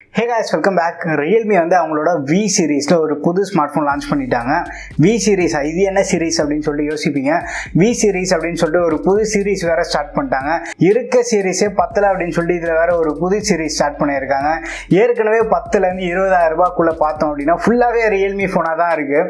Hey guys, welcome back. Realme வந்து அவங்களோட V சீரிஸ்ல ஒரு புது ஸ்மார்ட்ஃபோன் லான்ச் பண்ணிட்டாங்க. V சீரிஸ் இது என்ன சீரிஸ் அப்படின்னு சொல்லி யோசிப்பீங்க. V சீரிஸ் அப்படின்னு சொல்லிட்டு ஒரு புது சீரிஸ் வேற ஸ்டார்ட் பண்ணிட்டாங்க. இருக்க சீரிஸே 10 அப்படின்னு சொல்லி இதுல வேற ஒரு புது சீரிஸ் ஸ்டார்ட் பண்ணியிருக்காங்க. ஏற்கனவே 10ல இருந்து 20,000 ரூபாய்க்குள்ள பார்த்தோம் அப்படின்னா ஃபுல்லாவே Realme போனா தான் இருக்கு.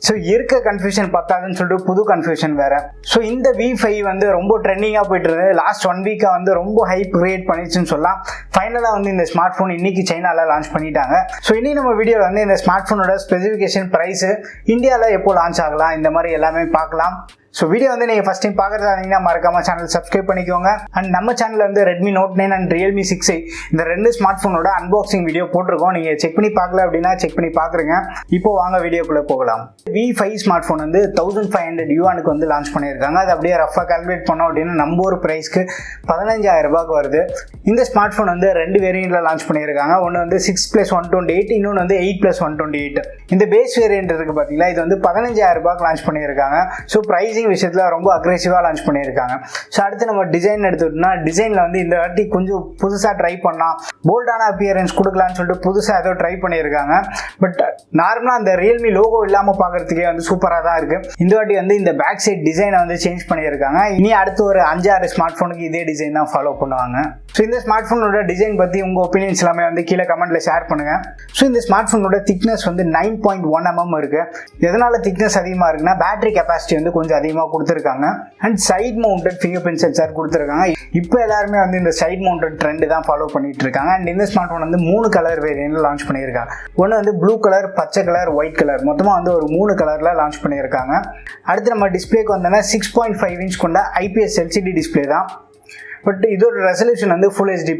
ஸோ இருக்க கன்ஃபியூஷன் பத்தாதுன்னு சொல்லிட்டு புது கன்ஃபியூஷன் வேற. ஸோ இந்த V5 வந்து ரொம்ப ட்ரெண்டிங்கா போயிட்டு இருந்தது. லாஸ்ட் 1 வீக்கா வந்து ரொம்ப ஹைப் கிரியேட் பண்ணிச்சுன்னு சொல்லலாம். ஃபைனலா வந்து இந்த ஸ்மார்ட் போன் இன்னைக்கு சைனால லான்ச் பண்ணிட்டாங்க. ஸோ இனி நம்ம வீடியோவில் வந்து இந்த ஸ்மார்ட் போனோட ஸ்பெசிஃபிகேஷன், ப்ரைஸ், இந்தியாவில் எப்போ லான்ச் ஆகலாம், இந்த மாதிரி எல்லாமே பார்க்கலாம். ஸோ வீடியோ வந்து நீங்கள் ஃபஸ்ட் டைம் பார்க்குறதா இருந்தீங்கன்னா மறக்காம சேனல் சப்ஸ்கிரைப் பண்ணிக்கோங்க. அண்ட் நம்ம சேனலில் வந்து Redmi Note 9 and Realme 6i இந்த ரெண்டு ஸ்மார்ட் ஃபோனோட அன்பாக்சிங் வீடியோ போட்டிருக்கோம். நீங்கள் செக் பண்ணி பார்க்கல அப்படின்னா செக் பண்ணி பார்க்குறீங்க. இப்போ வாங்க வீடியோக்குள்ளே போகலாம். V5 ஸ்மார்ட் ஃபோன் வந்து 1500 யுவானுக்கு வந்து லான்ச் பண்ணியிருக்காங்க. அது அப்படியே ரஃபாக கால்குலேட் பண்ணோம் அப்படின்னா நம்ம ஒரு ப்ரைஸ்க்கு 15,000 ரூபாய்க்கு வருது. இந்த ஸ்மார்ட் ஃபோன் வந்து ரெண்டு வேரியண்ட்டில் லான்ச் பண்ணியிருக்காங்க. ஒன்று வந்து 6+128, இன்னொன்று வந்து 8+128. இந்த பேஸ் வேரியண்ட் இருக்குது பார்த்தீங்களா, இது வந்து 15,000 ரூபாய்க்கு லான்ச் பண்ணியிருக்காங்க. ஸோ ப்ரைஸிங் விஷயத்துல ரொம்ப அக்ரெசிவா லான்ச் பண்ணியிருக்காங்க. ஸோ அடுத்து நம்ம டிசைன் எடுத்துட்டோம்னா, டிசைன்ல வந்து இந்த வாட்டி கொஞ்சம் புதுசா ட்ரை பண்ணா, போல்டான அப்பியரன்ஸ் கொடுக்கலாம்னு சொல்லிட்டு புதுசா ஏதோ ட்ரை பண்ணியிருக்காங்க. பட் நார்மலா அந்த ரியல்மி லோகோ இல்லாம பாக்குறதுக்கே வந்து சூப்பரா தான் இருக்கு. இந்த வாட்டி வந்து இந்த பேக் சைட் டிசைனை வந்து சேஞ்ச் பண்ணியிருக்காங்க. இனி அடுத்து ஒரு 5-6 ஸ்மார்ட் போனுக்கு இதே டிசைன் தான் ஃபாலோ பண்ணுவாங்க. ஸோ இந்த ஸ்மார்ட் போனோட டிசைன் பத்தி உங்க ஒப்பீனியன்ஸ் எல்லாமே வந்து கீழே கமெண்ட்ல ஷேர் பண்ணுங்க. ஸோ இந்த ஸ்மார்ட் போனோட திக்னஸ் வந்து 9.1 mm இருக்கு. எதனால திக்னஸ் அதிகமா இருக்குன்னா, பேட்டரி கெப்பாசிட்டி வந்து கொஞ்சம் அதிகமாக கொடுத்துருக்காங்க. And side mounted fingerprint sensor கொடுத்துருக்காங்க. இப்போ எல்லாருமே வந்து இந்த சைட் மவுண்டட் ட்ரெண்ட் தான் ஃபாலோ பண்ணிட்டு இருக்காங்க. அண்ட் இந்த ஸ்மார்ட் போன் வந்து 3 கலர் வேரியன்ட்ல லான்ச் பண்ணியிருக்காங்க. ஒன்று வந்து ப்ளூ கலர், பச்சை கலர், ஒயிட் கலர், மொத்தமாக வந்து ஒரு 3 கலர்ல லான்ச் பண்ணியிருக்காங்க. அடுத்து நம்ம டிஸ்பிளேக்கு வந்தோன்னா 6.5 இன்ச் கொண்ட IPS LCD டிஸ்பிளே தான். பட் இதோட ரெசல்யூஷன் வந்து ஃபுல் HD+.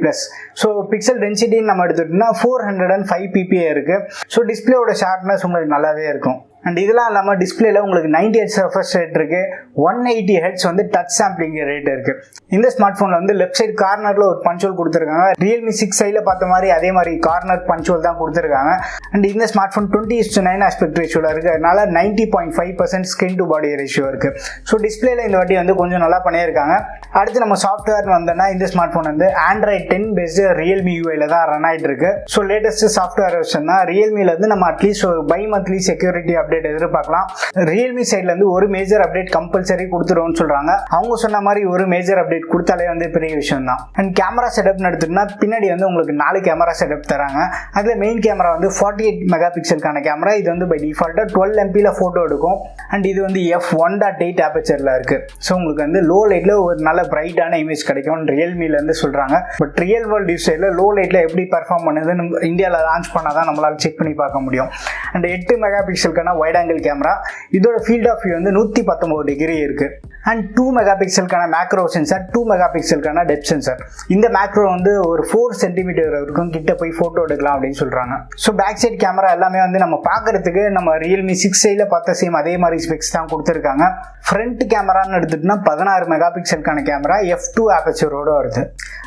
ஸோ பிக்சல் டென்சிட்டின்னு நம்ம எடுத்துட்டோம்னா 405 ppi இருக்கு. ஸோ டிஸ்பிளேயோட ஷார்ப்னஸ் உங்களுக்கு நல்லாவே இருக்கும். அண்ட் இதெல்லாம் இல்லாமல் டிஸ்பிளேல உங்களுக்கு 90 Hz ரெஃப்ரெஷ் ரேட் இருக்கு, 180 Hz வந்து டச் சாம்பிளிங் ரேட் இருக்கு. இந்த ஸ்மார்ட் போன்ல வந்து லெஃப்ட் சைடு கார்னர்ல ஒரு பஞ்ச் ஹோல் கொடுத்துருக்காங்க. Realme 6iல பார்த்த மாதிரி அதே மாதிரி கார்னர் பஞ்ச் ஹோல் தான் கொடுத்துருக்காங்க. அண்ட் இந்த ஸ்மார்ட் போன் 20:9 ஆஸ்பெக்ட் ரேஷியோல இருக்கு. அதனால 90.5% ஸ்கின் டு பாடி ரேஷியோ இருக்கு. ஸோ டிஸ்பிளேல இந்த வாட்டி வந்து கொஞ்சம் நல்லா பண்ணியிருக்காங்க. அடுத்து நம்ம சாஃப்ட்வேர் வந்தோம்னா, இந்த ஸ்மார்ட் போன் வந்து Android 10 பேஸ்டு Realme UIல தான் ரன் ஆயிட்டு இருக்கு. ஸோ லேட்டஸ்ட் சாஃப்ட்வேர் வெர்ஷன் தான். Realmeல இருந்து நம்ம அட்லீஸ்ட் ஒரு பை மந்த்லி செக்யூரிட்டி அப்டேட் எதிர்பார்க்கலாம். Realme சைட்ல இருந்து ஒரு மேஜர் அப்டேட் கம்பல்சரி கொடுத்துருவோம்னு சொல்றாங்க. அவங்க சொன்ன மாதிரி ஒரு மேஜர் அப்டேட் கொடுத்தாலே வந்து பெரிய விஷயம் தான். அண்ட் கேமரா செட்டப் எடுத்துட்டோம்னா, பின்னாடி வந்து உங்களுக்கு 4 கேமரா செட்டப் தராங்க. அதுல மெயின் கேமரா வந்து 48 மெகா பிக்சலுக்கான கேமரா. இது வந்து பை டிஃபால்ட்டா 12 MP போட்டோ எடுக்கும். அண்ட் இது வந்து f1.8 ஆபர்ச்சர்ல இருக்கு. ஸோ உங்களுக்கு வந்து லோ லைட்ல ஒரு நல்ல பிரைட்டான இமேஜ் கிடைக்கும் Realmeல இருந்து சொல்றாங்க. பட் ரியல் வேர்ல்ட் யூசேஜ்ல லோ லைட்ல எப்படி பெர்ஃபார்ம் பண்ணுதுன்னு இந்தியாவில் லான்ச் பண்ணாதான் நம்மளால செக் பண்ணி பார்க்க முடியும். அண்ட் 8 மெகா பிக்சலுக்கான வைட் ஆங்கிள் கேமரா. இதோட ஃபீல்ட் ஆஃப் வியூ வந்து 119 டிகிரி இருக்கு. அண்ட் 2 மெகா பிக்சலுக்கான மேக்ரோ சென்சார், 2 மெகா பிக்சலுக்கான டெப்த் சென்சார். இந்த மேக்ரோ வந்து ஒரு 4 சென்டிமீட்டர் வரைக்கும் கிட்ட போய் போட்டோ எடுக்கலாம் அப்படின்னு சொல்றாங்க. ஸோ பேக் சைட் கேமரா எல்லாமே வந்து நம்ம பார்க்கறதுக்கு நம்ம Realme 6iல பார்த்த சேம் அதே மாதிரி ஸ்பெக்ஸ் தான் கொடுத்துருக்காங்க. ஃப்ரண்ட் கேமரான்னு எடுத்துட்டுனா 16 மெகா பிக்சலுக்கான கேமரா, f2 ஆபர்ச்சரோட வருது.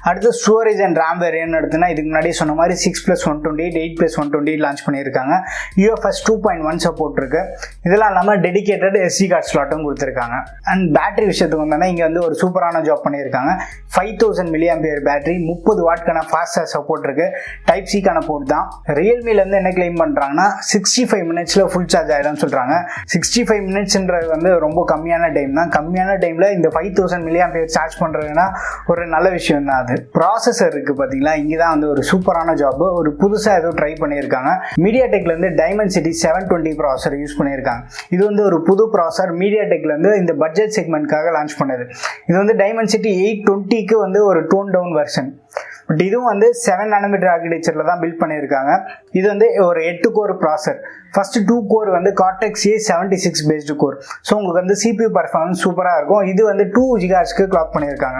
அடுத்து ஸ்டோரேஜ் அண்ட் ரேம் வேரியன்ட் எடுத்துனா, இதுக்கு முன்னாடி சொன்ன மாதிரி 6+128, 8+128 லான்ச் பண்ணியிருக்காங்க. UFS 2.1 சப்போர்ட் இருக்கு. இதெல்லாம் இல்லாமல் டெடிகேட்டட் SD கார்டு ஸ்லாட்டும் கொடுத்துருக்காங்க. அண்ட் பேட்டரி விஷயத்துக்கு வந்தோம்னா, இங்கே வந்து ஒரு சூப்பரான ஜாப் பண்ணியிருக்காங்க. 5000 mAh பேட்டரி, 30 வாட்க்கான ஃபாஸ்ட் சார்ஜ் சப்போர்ட் இருக்கு. டைப் சிக்கான போர்ட் தான். Realmeல இருந்து என்ன கிளைம் பண்றாங்கன்னா, 65 மினிட்ஸ்ல ஃபுல் சார்ஜ் ஆயிடும் சொல்றாங்க. 65 மினிட்ஸ்ன்றது வந்து ரொம்ப கம்மியான டைம் தான். கம்மியான டைம்ல இந்த 5000 mAh சார்ஜ் பண்றதுன்னா ஒரு நல்ல விஷயம் தான். அது ப்ராசஸர் இருக்கு பாத்தீங்களா, இங்கதான் வந்து ஒரு சூப்பரான ஜாப். ஒரு புதுசா ஏதோ ட்ரை பண்ணியிருக்காங்க. MediaTekல இருந்து Dimensity 720 ப்ராசஸர் யூஸ் பண்ணியிருக்காங்க. இது வந்து ஒரு புது ப்ராசஸர். MediaTekல இருந்து இந்த பட்ஜெட் செக்மெண்ட்காக லான்ச் பண்ணது. இது வந்து Dimensity 820க்கு வந்து ஒரு டோன் டவுன் வெர்ஷன். பட் இதுவும் வந்து 7 nm ஆர்கிடெக்சர்ல தான் பில்ட் பண்ணியிருக்காங்க. இது வந்து ஒரு 8 கோர் ப்ராசஸர். ஃபர்ஸ்ட் 2 கோர் வந்து Cortex A76 based core. So உங்களுக்கு வந்து CPU பர்ஃபார்மன்ஸ் சூப்பராக இருக்கும். இது வந்து 2 GHz கிளாக் பண்ணியிருக்காங்க.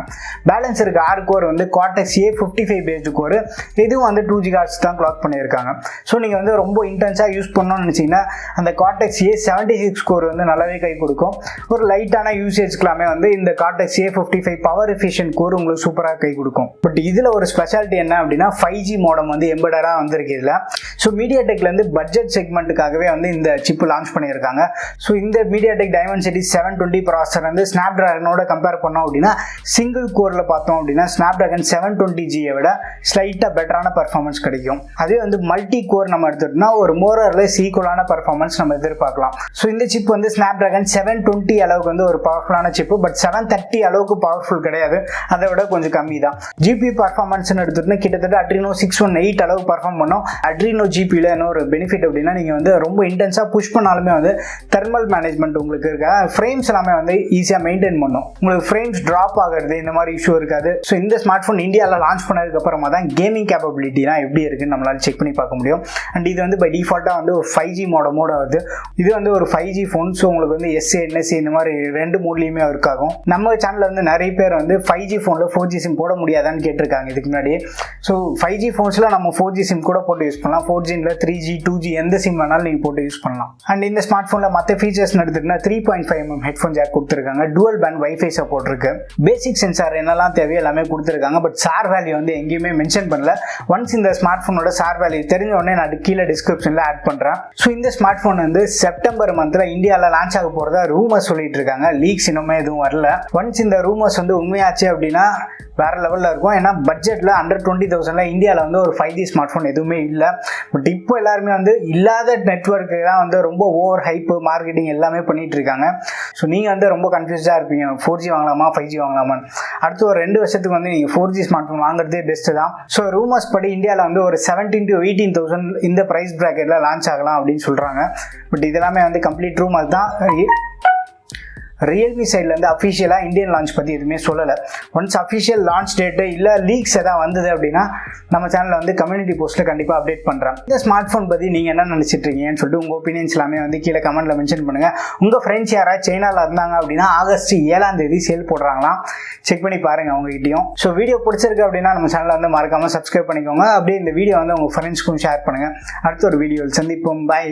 பேலன்ஸ் இருக்க 6 கோர் வந்து Cortex A55 பேஸ்டு கோர். இதுவும் வந்து 2 GHz தான் கிளாக் பண்ணியிருக்காங்க. ஸோ நீங்கள் வந்து ரொம்ப இன்டென்ஸாக யூஸ் பண்ணணும்னு நினச்சிங்கன்னா அந்த Cortex A76 கோர் வந்து நல்லாவே கை கொடுக்கும். ஒரு லைட்டான யூசேஜ்க்கெல்லாமே வந்து இந்த Cortex A55 power efficient core உங்களுக்கு சூப்பராக கை கொடுக்கும். பட் இது இதில் ஒரு ஸ்பெஷாலிட்டி என்ன அப்படின்னா 5G மோடம் வந்து எம்பெடடாக வந்திருக்கு இதில். ஸோ மீடியாடெக்லேருந்து பட்ஜெட் செக்மெண்ட்டுக்காகவே வந்து இந்த சிப்பு லான்ச் பண்ணியிருக்காங்க. ஸோ இந்த MediaTek Dimensity 720 ப்ராசஸர் வந்து ஸ்னாப்டிராகனோட கம்பேர் பண்ணோம் அப்படின்னா சிங்கிள் கோரில் பார்த்தோம் அப்படின்னா ஸ்னாப்டிராகன் 720Gயை விட ஸ்லைட்டாக பெட்டரான பர்ஃபார்மன்ஸ் கிடைக்கும். அதே வந்து மல்டி கோர் நம்ம எடுத்துட்டோம்னா ஒரு மோரர்லெஸ் ஈக்குவலான பர்ஃபார்மன்ஸ் நம்ம எதிர்பார்க்கலாம். ஸோ இந்த சிப் வந்து ஸ்னாப்டிராகன் 720 அளவுக்கு வந்து ஒரு பவர்ஃபுல்லான சிப்பு, பட் 730 அளவுக்கு பவர்ஃபுல் கிடையாது, அதை விட கொஞ்சம் கம்மி தான். ஜிபி பர்ஃபார்மன்ஸ்னு எடுத்துட்டோம்னா கிட்டத்தட்ட Adreno 618 அளவு பர்ஃபார்ம் பண்ணோம். Adreno ஜிபியில் என்ன ஒரு பெனிஃபிட் அப்படின்னா நீங்கள் வந்து ரொம்ப இன்டென்ஸாக புஷ் பண்ணாலுமே வந்து தெர்மல் மேனேஜ்மெண்ட் உங்களுக்கு இருக்க ஃப்ரேம்ஸ் எல்லாமே வந்து ஈஸியாக மெயின்டைன் பண்ணும். உங்களுக்கு ஃப்ரேம்ஸ் ட்ராப் ஆகிறது இந்த மாதிரி இஷ்யூ இருக்காது. ஸோ இந்த ஸ்மார்ட் ஃபோன் இந்தியாவில் லான்ச் பண்ணதுக்கு அப்புறமா தான் கேமிங் கேப்பபிலிட்டிலாம் எப்படி இருக்குன்னு நம்மளால செக் பண்ணி பார்க்க முடியும். அண்ட் இது வந்து பை டிஃபால்ட்டாக வந்து ஒரு 5G மோடமோட வருது. இது வந்து ஒரு 5G ஃபோன். ஸோ உங்களுக்கு வந்து SA NSA இந்த மாதிரி 2 மோட்லேயுமே ஒர்க் ஆகும். நம்ம சேனலில் வந்து நிறைய பேர் வந்து 5G ஃபோனில் 4G சிம் போட முடியாதான்னு கேட்டிருக்காங்க இதுக்கு முன்னாடி. ஸோ 5G ஃபோன்ஸில் நம்ம 4G சிம் கூட போட்டு யூஸ் பண்ணலாம். 4G இல்லை 3G 2G எந்த சிம் வேணாலும் நீங்கள் போட்டு யூஸ் பண்ணலாம். அண்ட் இந்த ஸ்மார்ட் ஃபோனில் மற்ற ஃபீச்சர்ஸ் எடுத்துக்கிட்டா 3.5mm ஹெட்ஃபோன் ஜாக் கொடுத்துருக்காங்க. டுவல் பேண்ட் வைஃபை சப்போர்ட் இருக்கு. பேசிக் சென்சார் என்னெல்லாம் தேவையோ எல்லாமே கொடுத்துருக்காங்க. பட் சார் வேல்யூ வந்து எங்கேயுமே மென்ஷன் பண்ணல. ஒன்ஸ் இந்த ஸ்மார்ட் ஃபோனோட சார் வேல்யூ தெரிஞ்ச உடனே நான் கீழே டிஸ்கிரிப்ஷனில் ஆட் பண்ணுறேன். ஸோ இந்த ஸ்மார்ட் ஃபோன் வந்து செப்டம்பர் மந்த்தில் இந்தியாவில் லான்ச் ஆக போகிறதா ரூமர்ஸ் சொல்லிட்டு இருக்காங்க. லீக்ஸ் இன்னுமே எதுவும் வரல. ஒன்ஸ் இந்த ரூமர்ஸ் வந்து உண்மையாச்சு அப்படின்னா வேற லெவலில் இருக்கும். ஏன்னா பட்ஜெட்டில் அண்டர் 20,000 இந்தியாவில் வந்து ஒரு 5G ஸ்மார்ட் ஃபோன் எதுவுமே இல்லை. பட் இப்போ எல்லாருமே வந்து இல்லாத நெட்வொர்க்கு தான் வந்து ரொம்ப ஓவர் ஹைப்பு மார்க்கெட்டிங் எல்லாமே பண்ணிட்டு இருக்காங்க. ஸோ நீங்கள் வந்து ரொம்ப கன்ஃபியூஸாக இருப்பீங்க, 4G வாங்கலாமா 5G வாங்கலாமான்னு. அடுத்து ஒரு 2 வருஷத்துக்கு வந்து நீங்கள் 4G ஸ்மார்ட் ஃபோன் வாங்குறதே பெஸ்ட்டு தான். ஸோ ரூமர்ஸ் படி இந்தியாவில் வந்து ஒரு 17,000 to 18,000 இந்த ப்ரைஸ் ப்ராக்கெட்டில் லான்ச் ஆகலாம் அப்படின்னு சொல்கிறாங்க. பட் இதெல்லாமே வந்து கம்ப்ளீட் ரூமர் தான். ரியல்மி சைட்லேருந்து அஃபிஷியலாக இந்தியன் லான்ச் பற்றி எதுவுமே சொல்லலை. ஒன்ஸ் அஃபிஷியல் லான்ச் டேட்டு இல்லை லீக்ஸ் எதாவது வந்தது அப்படின்னா நம்ம சேனலில் வந்து கம்யூனிட்டி போஸ்ட்டில் கண்டிப்பாக அப்டேட் பண்ணுறேன். இந்த ஸ்மார்ட் ஃபோன் பற்றி நீங்கள் என்ன நினச்சிட்டு இருக்கீங்கன்னு சொல்லிட்டு உங்கள் ஒப்பீனியன்ஸ் எல்லாமே வந்து கீழே கமெண்ட்டில் மென்ஷன் பண்ணுங்கள். உங்கள் ஃப்ரெண்ட்ஸ் யாராவது சைனாவில் இருந்தாங்க அப்படின்னா ஆகஸ்ட் 7 சேல் போடுறாங்களாம், செக் பண்ணி பாருங்கள் அவங்ககிட்டையும். ஸோ வீடியோ பிடிச்சிருக்கு அப்படின்னா நம்ம சேனலில் வந்து மறக்காமல் சப்ஸ்கிரைப் பண்ணிக்கோங்க. அப்படியே இந்த வீடியோ வந்து உங்கள் ஃப்ரெண்ட்ஸ்க்கும் ஷேர் பண்ணுங்கள். அடுத்த ஒரு வீடியோவில் சந்திப்போம். பை.